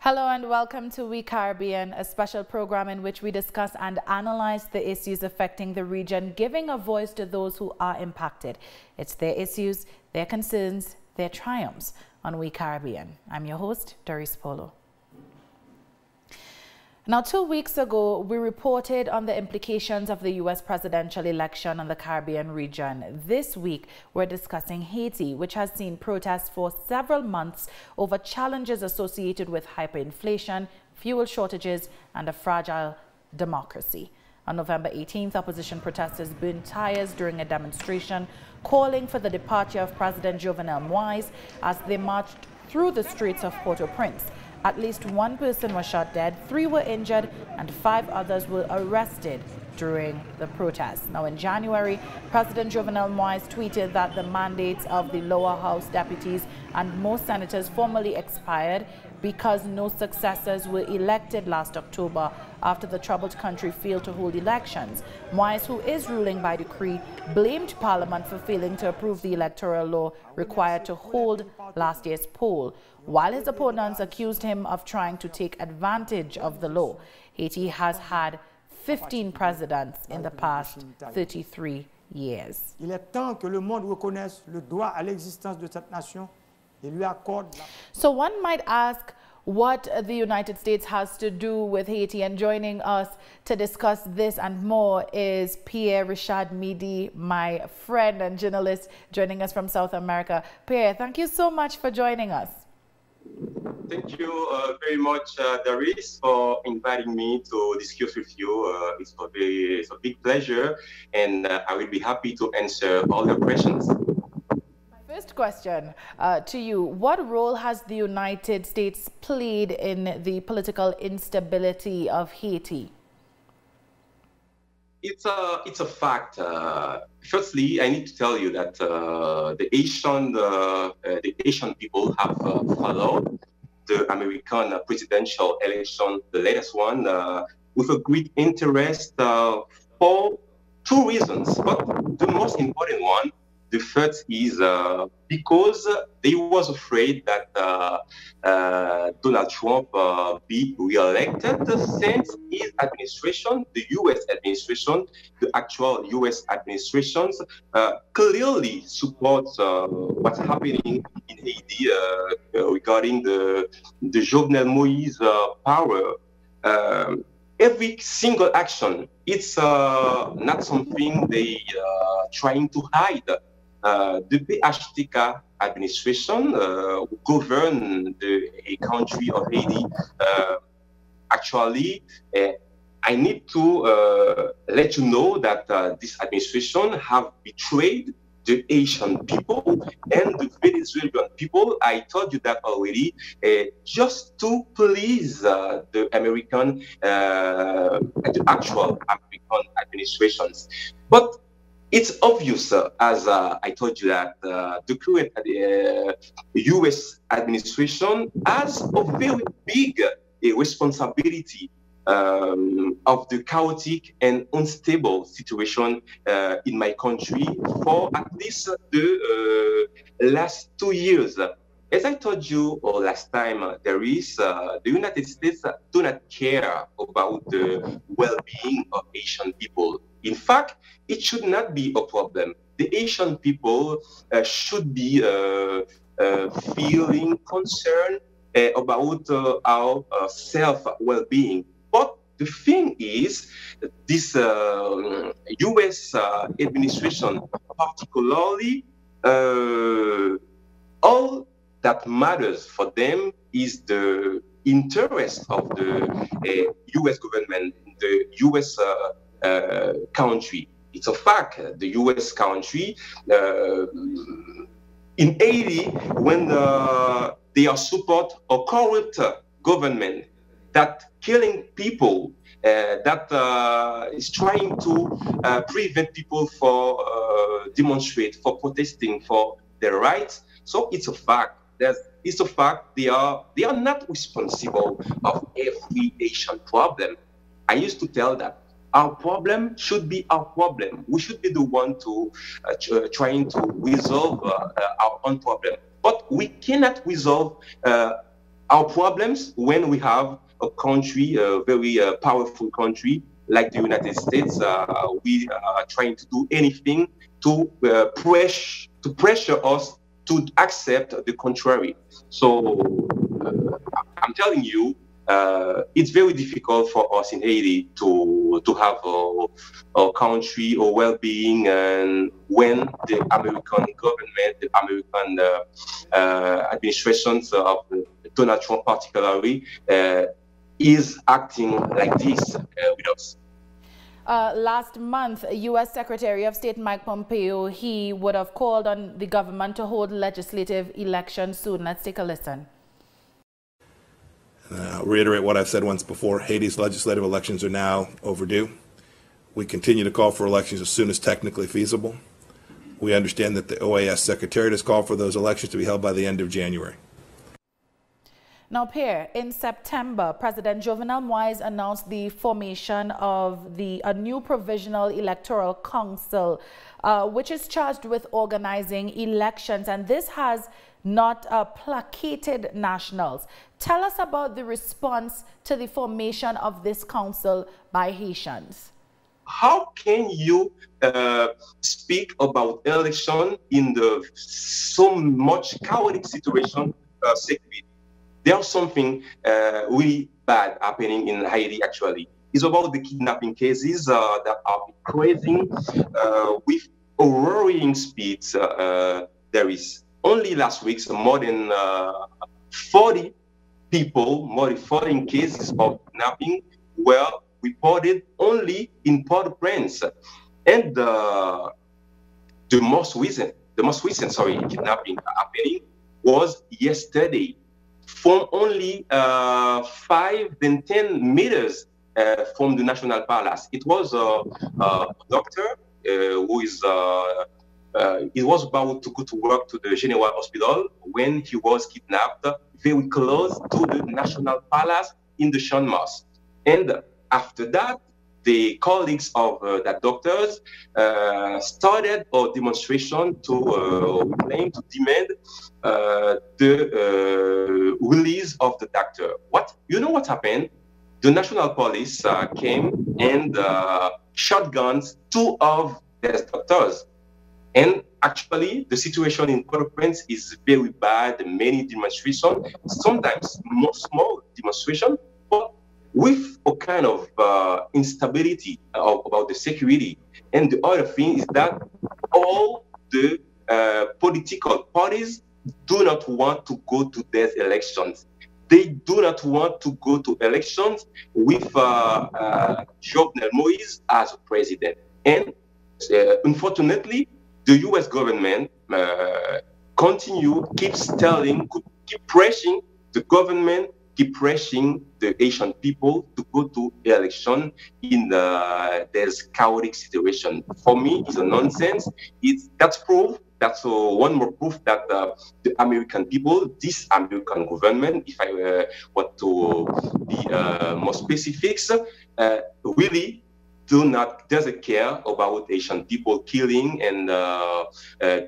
Hello and welcome to We Caribbean, a special program in which we discuss and analyze the issues affecting the region, giving a voice to those who are impacted. It's their issues, their concerns, their triumphs on We Caribbean. I'm your host, Doris Polo. Now, 2 weeks ago, we reported on the implications of the U.S. presidential election on the Caribbean region. This week, we're discussing Haiti, which has seen protests for several months over challenges associated with hyperinflation, fuel shortages, and a fragile democracy. On November 18th, opposition protesters burned tires during a demonstration calling for the departure of President Jovenel Moïse as they marched through the streets of Port-au-Prince. At least one person was shot dead, 3 were injured, and 5 others were arrested during the protests. Now, in January, President Jovenel Moïse tweeted that the mandates of the lower house deputies and most senators formally expired because no successors were elected last October after the troubled country failed to hold elections. Moïse, who is ruling by decree, blamed Parliament for failing to approve the electoral law required to hold last year's poll, while his opponents accused him of trying to take advantage of the law. Haiti has had 15 presidents in the past 33 years. Il est temps que le monde reconnaisse le droit à l'existence de cette nation et lui accorde. So one might ask what the United States has to do with Haiti, and joining us to discuss this and more is Pierre Richard Midy, my friend and journalist, joining us from South America. Pierre, thank you so much for joining us. Thank you very much, Doris, for inviting me to discuss with you. It's a big pleasure, and I will be happy to answer all your questions. My first question to you: what role has the United States played in the political instability of Haiti? It's a fact. Firstly, I need to tell you that the Haitian people have followed the American presidential election, the latest one, with a great interest for 2 reasons. But the most important one, the first is because they was afraid that Donald Trump be re-elected, since his administration, the U.S. administration, the actual U.S. administrations, clearly supports what's happening in Haiti regarding the Jovenel Moïse power. Every single action, it's not something they trying to hide. The PHTK administration who govern the country of Haiti, actually, I need to let you know that this administration have betrayed the Haitian people and the Venezuelan people. I told you that already, just to please the American, the actual American administrations. But it's obvious, as I told you, that the current U.S. administration has a very big responsibility of the chaotic and unstable situation in my country for at least the last 2 years. As I told you last time, the United States do not care about the well-being of Haitian people. In fact, it should not be a problem. The Haitian people should be feeling concerned about our self-well-being. But the thing is, this U.S. administration, particularly, all that matters for them is the interest of the U.S. government, the U.S. country. It's a fact. The U.S. country in Haiti, when they are support a corrupt government that killing people, that is trying to prevent people for demonstrate, for protesting for their rights. So it's a fact. It's a fact. They are not responsible of every Asian problem. I used to tell that our problem should be our problem. We should be the one to trying to resolve our own problem. But we cannot resolve our problems when we have a country, a very powerful country like the United States. We are trying to do anything to pressure us to accept the contrary. So I'm telling you, it's very difficult for us in Haiti to have a country or well-being, and when the American government, the American administrations of Donald Trump particularly is acting like this with us. Last month, U.S. Secretary of State Mike Pompeo, he would have called on the government to hold legislative elections soon. Let's take a listen. I'll reiterate what I've said once before. Haiti's legislative elections are now overdue. We continue to call for elections as soon as technically feasible. We understand that the OAS Secretariat has called for those elections to be held by the end of January. Now, Pierre, in September, President Jovenel Moise announced the formation of a new Provisional Electoral Council, which is charged with organizing elections, and this has not placated nationals. Tell us about the response to the formation of this council by Haitians. How can you speak about election in the so much chaotic situation, security? There's something really bad happening in Haiti, actually. It's about the kidnapping cases that are increasing with a worrying speed. There is only last week more than 40 people, more than 14 cases of kidnapping were reported only in Port-au-Prince. And the most recent kidnapping happening was yesterday, from only 5 and 10 meters from the National Palace. It was a doctor who is he was about to go to work to the General Hospital when he was kidnapped very close to the National Palace in the Champ Mars. And after that, the colleagues of that doctors started a demonstration to claim to demand the release of the doctor. You know what happened? The National Police came and shotguns 2 of these doctors. And actually, the situation in Port-au-Prince is very bad. Many demonstrations, sometimes more small demonstrations, but with a kind of instability about the security. And the other thing is that all the political parties do not want to go to these elections. They do not want to go to elections with Jovenel Moise as president. And unfortunately, the U.S. government keep pressing the government, keep pressing the Haitian people to go to election in this chaotic situation. For me, it's a nonsense. That's proof. That's one more proof that the American people, this American government, if I want to be more specific, really doesn't care about Asian people killing and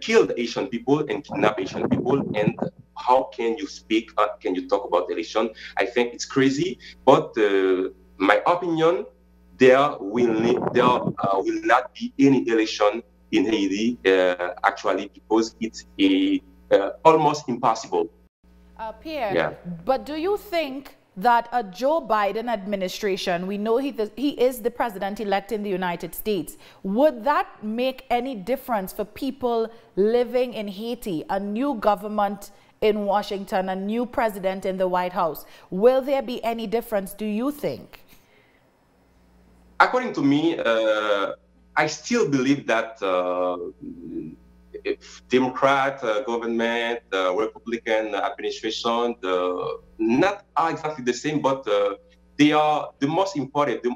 kill the Asian people and kidnap Asian people. And how can you speak? Can you talk about election? I think it's crazy. But my opinion, there will not be any election in Haiti, actually, because it's almost impossible. Pierre, yeah. But do you think that a Joe Biden administration, we know he is the president-elect in the United States, would that make any difference for people living in Haiti, a new government in Washington, a new president in the White House? Will there be any difference, do you think? According to me, I still believe that if Democrat government, Republican administration, not are exactly the same, but they are the most important.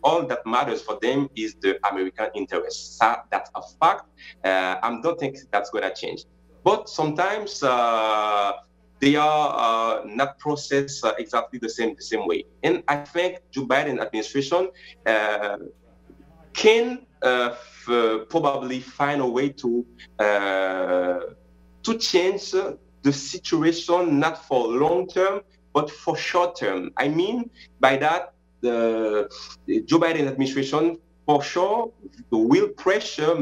All that matters for them is the American interest. That's a fact. I don't think that's going to change. But sometimes they are not processed exactly the same way. And I think Joe Biden administration can probably find a way to change the situation, not for long term, but for short term. I mean by that, the Joe Biden administration for sure will pressure,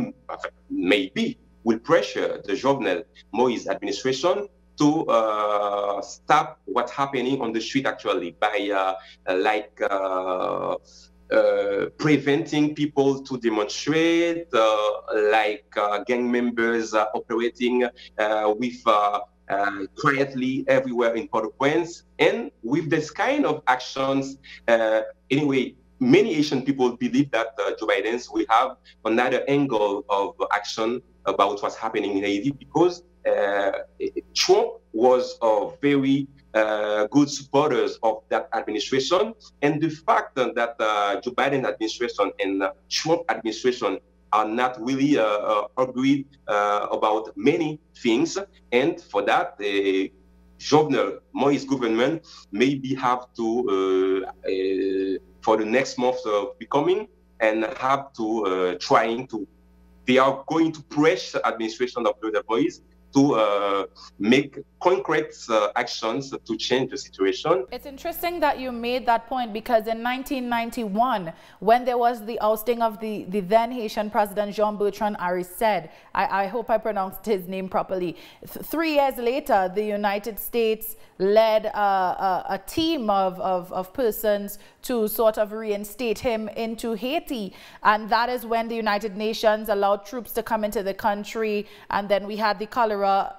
maybe will pressure the Jovenel Moïse administration to stop what's happening on the street actually by preventing people to demonstrate, gang members operating with quietly everywhere in Port-au-Prince. And with this kind of actions, anyway, many Asian people believe that Joe Biden will have another angle of action about what's happening in Haiti, because Trump was a very good supporters of that administration, and the fact that Joe Biden administration and Trump administration are not really agreed about many things, and for that the Jovenel Moïse government maybe have to for the next month becoming, and have to they are going to press administration of Jovenel Moïse to make concrete actions to change the situation. It's interesting that you made that point, because in 1991, when there was the ousting of the then Haitian President Jean-Bertrand Aristide, I hope I pronounced his name properly, 3 years later, the United States led a team of persons to sort of reinstate him into Haiti. And that is when the United Nations allowed troops to come into the country. And then we had the cholera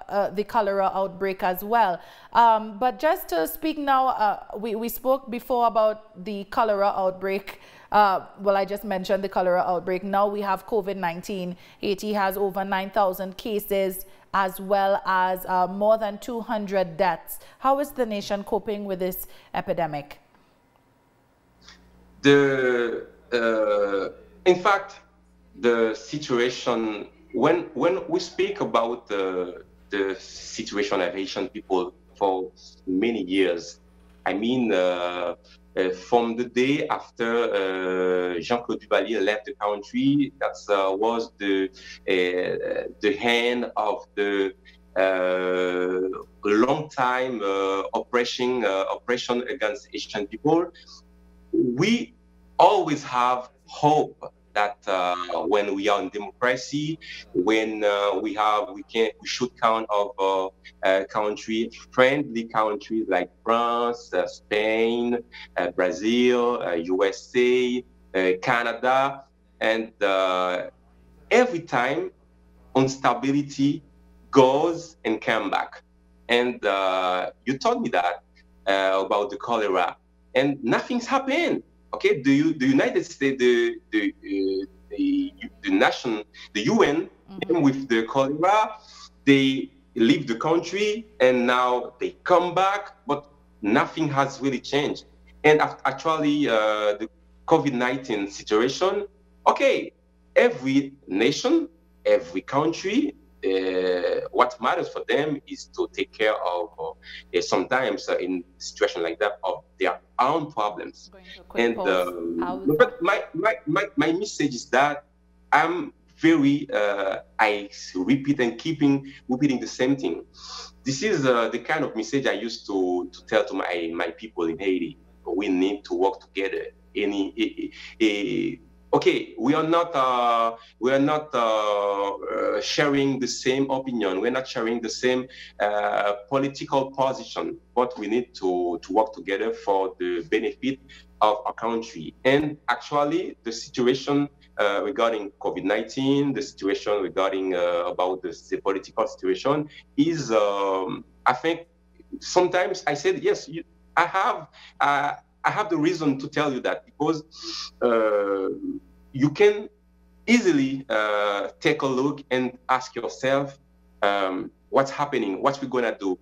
outbreak as well. But just to speak now, we spoke before about the cholera outbreak. Well, I just mentioned the cholera outbreak. Now we have COVID-19. Haiti has over 9,000 cases, as well as more than 200 deaths. How is the nation coping with this epidemic? In fact, the situation, when we speak about the situation of Haitian people for many years, I mean, from the day after Jean-Claude Duvalier left the country, that was the end of the long time oppression against Haitian people. We always have hope that when we are in democracy, when we should count of friendly countries like France, Spain, Brazil, USA, Canada, and every time instability goes and comes back. And you told me that about the cholera, and nothing's happened. Okay, the United States, the UN, with the cholera, they leave the country and now they come back, but nothing has really changed. And actually, the COVID-19 situation, okay, every nation, every country, what matters for them is to take care of sometimes in a situation like that of their own problems. And but my message is that I'm very I repeat and keeping repeating the same thing. This is the kind of message I used to tell to my people in Haiti. We need to work together. Okay, we are not sharing the same opinion. We're not sharing the same political position, but we need to work together for the benefit of our country. And actually, the situation regarding COVID-19, the situation regarding about the political situation is, I think, sometimes I said yes. I have the reason to tell you that, because you can easily take a look and ask yourself what's happening, what we're gonna do,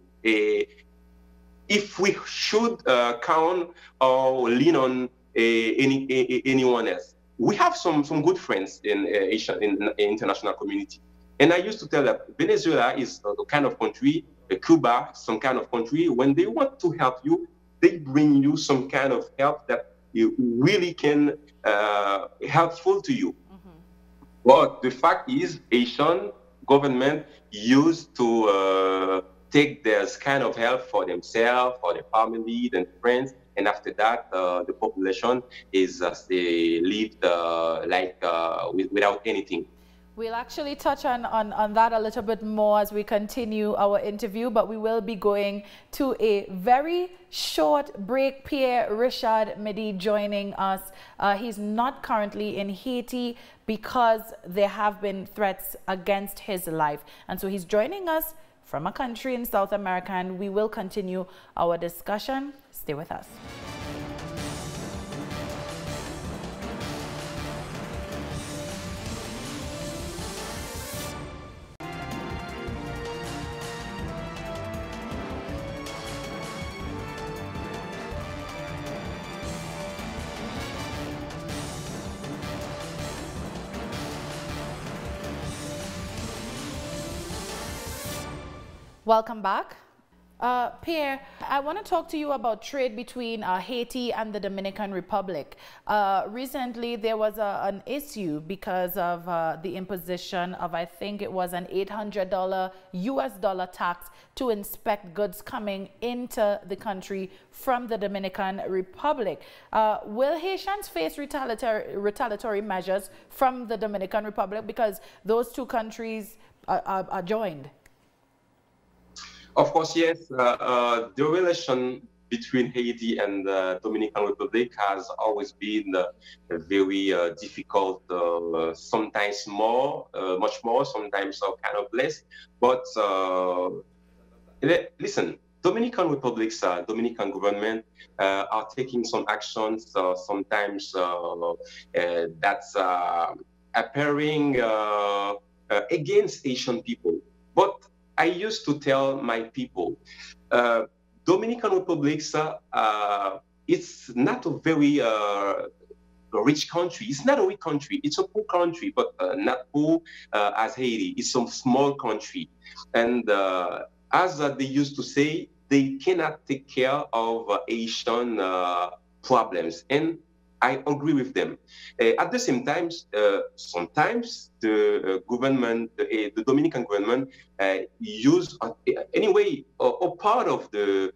if we should count or lean on anyone else. We have some good friends in Asia, in international community, and I used to tell that Venezuela is the kind of country, Cuba, some kind of country, when they want to help you, they bring you some kind of help that you really can helpful to you. But the fact is, Asian government used to take this kind of help for themselves, for their family and friends, and after that, the population is they lived without anything. We'll actually touch on that a little bit more as we continue our interview, but we will be going to a very short break. Pierre Richard Midy joining us. He's not currently in Haiti because there have been threats against his life. And so he's joining us from a country in South America, and we will continue our discussion. Stay with us. Welcome back. Pierre, I want to talk to you about trade between Haiti and the Dominican Republic. Recently, there was an issue because of the imposition of, I think it was an $800 US dollar tax to inspect goods coming into the country from the Dominican Republic. Will Haitians face retaliatory measures from the Dominican Republic because those two countries are joined? Of course, yes. The relation between Haiti and the Dominican Republic has always been very difficult, sometimes more, much more, sometimes kind of less. But listen, Dominican Republic's Dominican government are taking some actions, sometimes that's appearing against Asian people. But I used to tell my people, Dominican Republic, it's not a very rich country. It's not a rich country. It's a poor country, but not poor as Haiti. It's a small country. And as they used to say, they cannot take care of Asian problems. And I agree with them. At the same time, sometimes the government, the Dominican government, use anyway, or part of the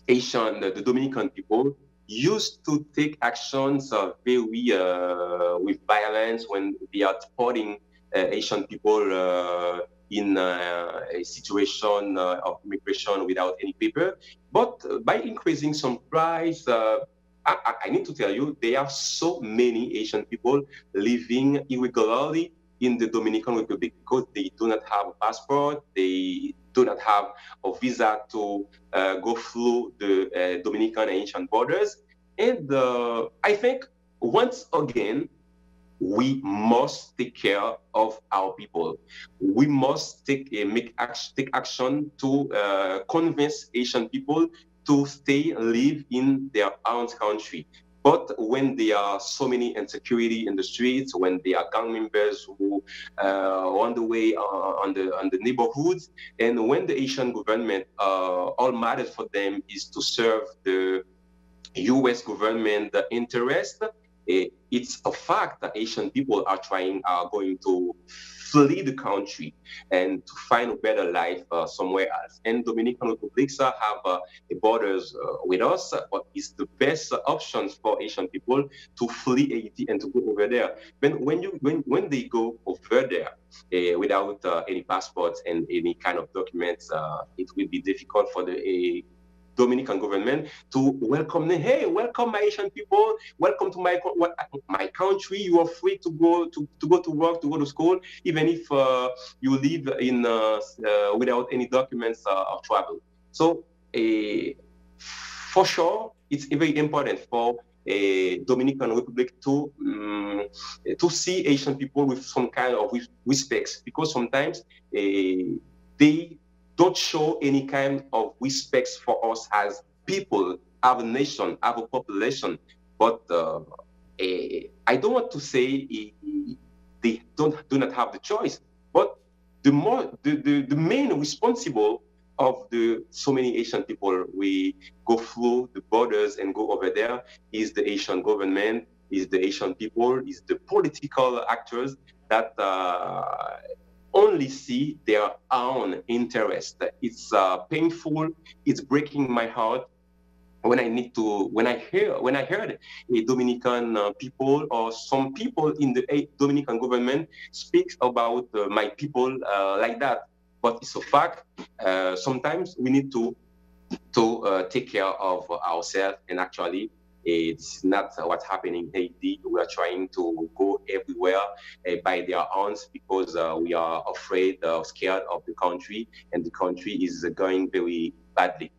Asian, the Dominican people used to take actions very with violence when they are deporting Asian people in a situation of immigration without any paper. But by increasing some price, I need to tell you, there are so many Asian people living irregularly in the Dominican Republic because they do not have a passport, they do not have a visa to go through the Dominican and Haitian borders. And I think once again, we must take care of our people. We must take action to convince Asian people to stay live in their own country. But when there are so many insecurity in the streets, when there are gang members who are on the way on the neighborhoods, and when the Asian government, all matters for them is to serve the U.S. government interest, it's a fact that Asian people are going to flee the country and to find a better life somewhere else. And Dominican Republic have borders with us, but it's the best options for Asian people to flee Haiti and to go over there. When they go over there without any passports and any kind of documents, it will be difficult for the Dominican government to welcome them. Hey, welcome my Asian people. Welcome to my country. You are free to go to work, to go to school, even if you live in without any documents of travel. So for sure, it's very important for Dominican Republic to see Asian people with some kind of respect, because sometimes they don't show any kind of respect for us as people, as a nation, as a population. But I don't want to say they do not have the choice. But the main responsible of so many Asian people we go through the borders and go over there is the Asian government, is the Asian people, is the political actors that only see their own interest. It's painful. It's breaking my heart when I heard a Dominican people or some people in the Dominican government speak about my people like that. But it's a fact. Sometimes we need to take care of ourselves, and actually it's not what's happening in Haiti. We are trying to go everywhere by their arms because we are afraid, scared of the country, and the country is going very badly.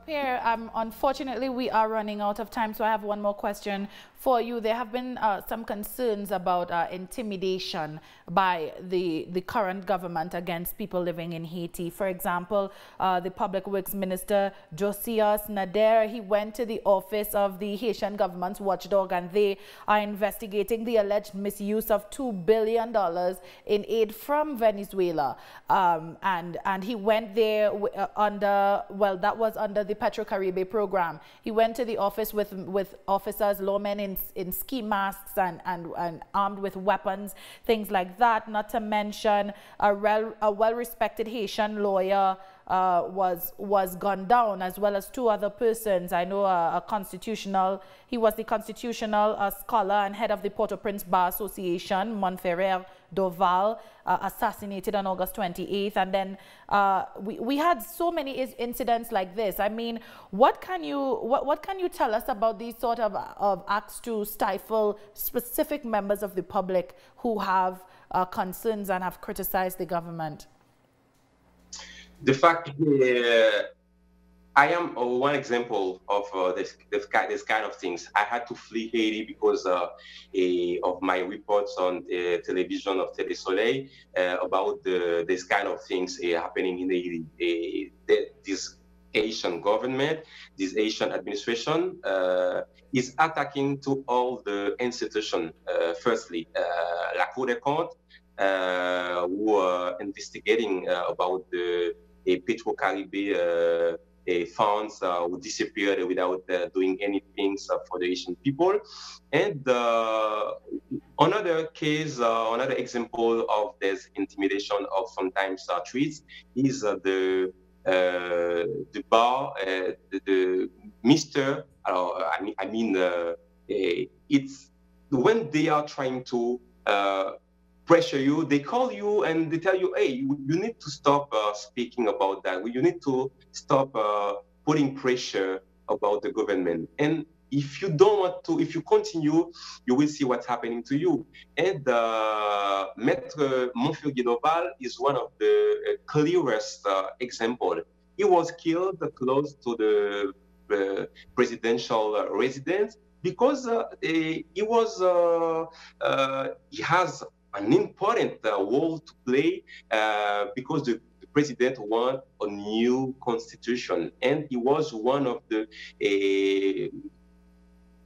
Pierre, unfortunately, we are running out of time, so I have one more question for you. There have been some concerns about intimidation by the current government against people living in Haiti. For example, the Public Works Minister, Josias Nader, he went to the office of the Haitian government's watchdog, and they are investigating the alleged misuse of $2 billion in aid from Venezuela. And he went there under, well, that was under the Petro-Caribe program. He went to the office with officers, lawmen in ski masks and armed with weapons, things like that. Not to mention a well-respected Haitian lawyer was gunned down, as well as two other persons. I know he was the constitutional scholar and head of the Port-au-Prince Bar Association, Montferrer Doval, assassinated on August 28th. And then we had so many incidents like this. I mean, what can you tell us about these sort of acts to stifle specific members of the public who have concerns and have criticized the government? The fact I am one example of this kind of things. I had to flee Haiti because of my reports on the television of teleSUR about this kind of things happening in Haiti. This Haitian government, this Haitian administration is attacking to all the institutions. Firstly, La Cour des Comptes, who are investigating about the Petro-Caribe funds who disappeared without doing anything for the Haitian people. And another case, another example of this intimidation of sometimes treats is the bar, the Mr. It's when they are trying to pressure you, they call you and they tell you, hey, you need to stop speaking about that. You need to stop putting pressure about the government. And if you don't want to, if you continue, you will see what's happening to you. And Maître Montferrer-Doval is one of the clearest examples. He was killed close to the presidential residence because he has an important role to play because the president wants a new constitution, and he was one of the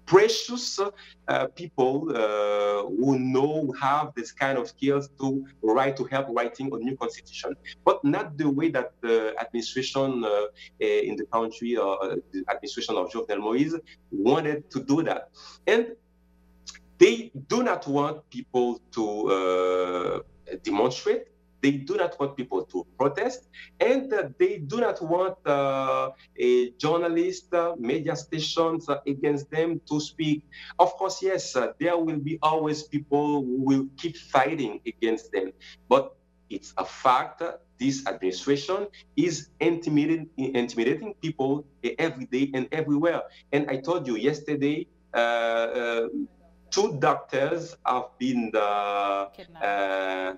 precious people who have this kind of skills to help writing a new constitution, but not the way that the administration in the country, the administration of Jovenel Moïse, wanted to do that. And they do not want people to demonstrate. They do not want people to protest, and they do not want a journalist, media stations against them to speak. Of course, yes, there will be always people who will keep fighting against them, but it's a fact that this administration is intimidating people every day and everywhere. And I told you yesterday, 2 doctors have been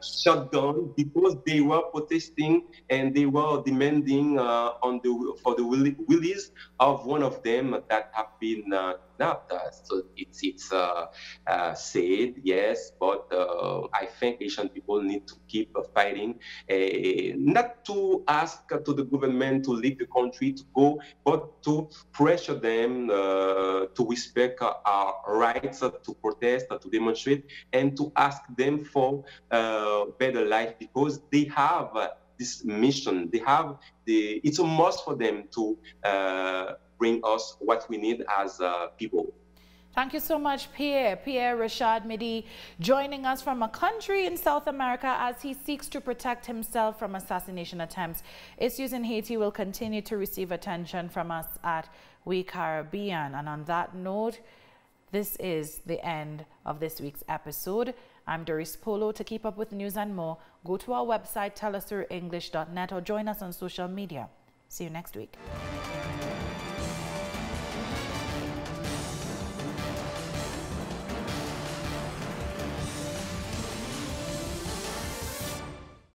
shut down because they were protesting and they were demanding for the release of one of them that have been kidnapped. So it's sad, yes, but I think Asian people need to keep fighting, not to ask to the government to leave the country to go, but to pressure them to respect our rights to protest, to demonstrate, and to ask them for better life, because they have this mission. They have it's a must for them to bring us what we need as people. Thank you so much, Pierre Richard Midy, joining us from a country in South America as he seeks to protect himself from assassination attempts. Issues in Haiti will continue to receive attention from us at We Caribbean. And on that note, this is the end of this week's episode. I'm Doris Polo. To keep up with news and more, go to our website, telesurenglish.net, or join us on social media. See you next week.